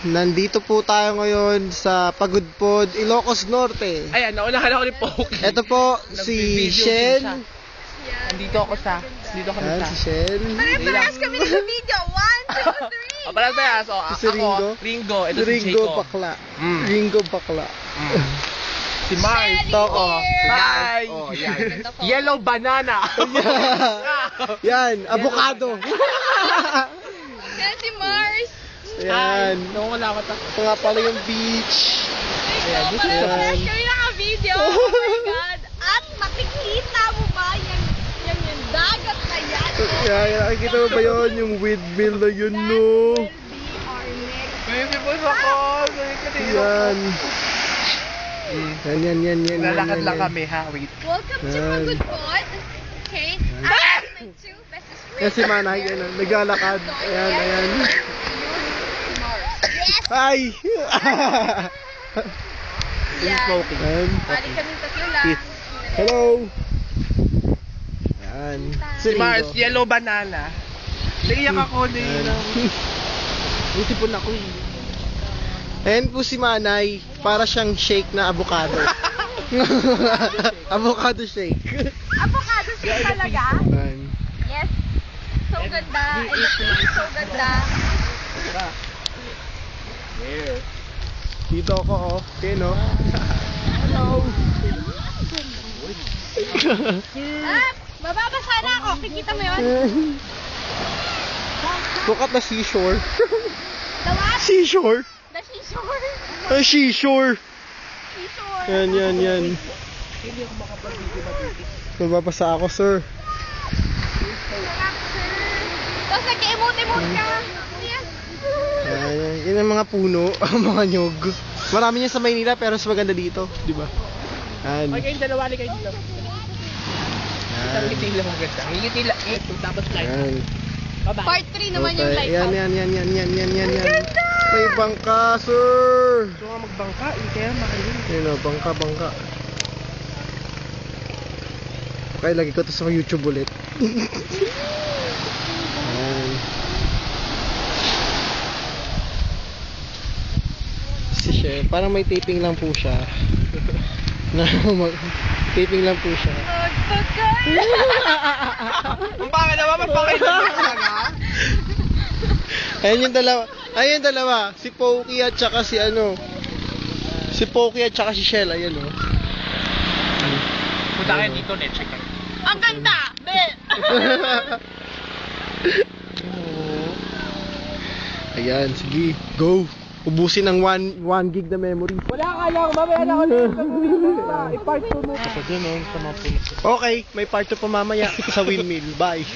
Nandito po tayo ngayon sa Pagudpod, Ilocos Norte. Ayan, naunahan ako ni Poke. Ito po si Shen. Nandito ako sa... Dito kami Ayan, sa... si Shen. Pare-parehas kami sa video. 1, 2, 3. O, parehas. O, Si Ringo. Ako, Ringo. Ito Si si Ringo Jacob. Bakla. Mm. Ringo Bakla. Si Mars. Ito, oh. Hi. Oh, yan. Yellow banana. Yan, avocado. Yan si Mars. Ayan. Nawala ko ta. Ito nga pala yung beach. Ayan, this is Pare-parehas kami naka-video. Oh my God. At makikita mo ba yung dagat na yan? Yan, nakikita mo ba yun? Yung windmill na yun, That no? will be our next. Baby boss ako. Yan. Yan. Lalakad lang kami, ha? Wait. Welcome to Yan. Pagudpod. Okay? I'm my two bestest friends. Yan si Manay, yan, naglalakad. Ayan. Yes! Hi! Yan. Ayan. Bali kami tatlo lang. Peace. Hello! Yan. Si Mars, yellow banana. Naiyak ako na yun. Busipon ako eh. Ayan po si Manay, para siyang shake na avocado. Avocado shake. Avocado shake talaga? Ayan. Yes. So ganda. So ganda. Dito ako, oh. Okay, no? Hello. Mababasa na ako. Kikita mo yun? Look at the seashore. The what? Seashore? The seashore. Ang seashore. Seashore. Yan. Mababasa ako, sir. Sarap, sir. Tapos nag-emote-emote ka. Yes. Ayan, yun ang mga puno, ang mga nyog. Marami niya sa Maynila pero mas maganda dito, di ba? Yan. Okay, kayong dalawa kayo dito. Isang ngiti lang maganda. Ngiti lang. Tapos light. Yan. Bye-bye. Part 3 naman yung Okay, lighthouse. yan. May bangka, sir. Gusto nga magbangka, kaya mahalin. Yun o, bangka. Okay, lagi ko to sa YouTube ulit. Ayan. Si Chef, parang may taping lang po siya. Taping lang po siya. Ang baka naman, magpakita mo talaga. Ayun yung dalawa. Si Pokey at saka si ano. Si Pokey at saka si Shell. Ayun o. Punta kayo dito, check kayo. Ang ganda! Be! Ayan, sige. Go! Ubusin ng 1 gig na memory. Wala ka lang, mamaya na ako i-part 2 mo. Kasi dun sa mga puno. Okay, may part 2 pa mamaya sa windmill. Bye!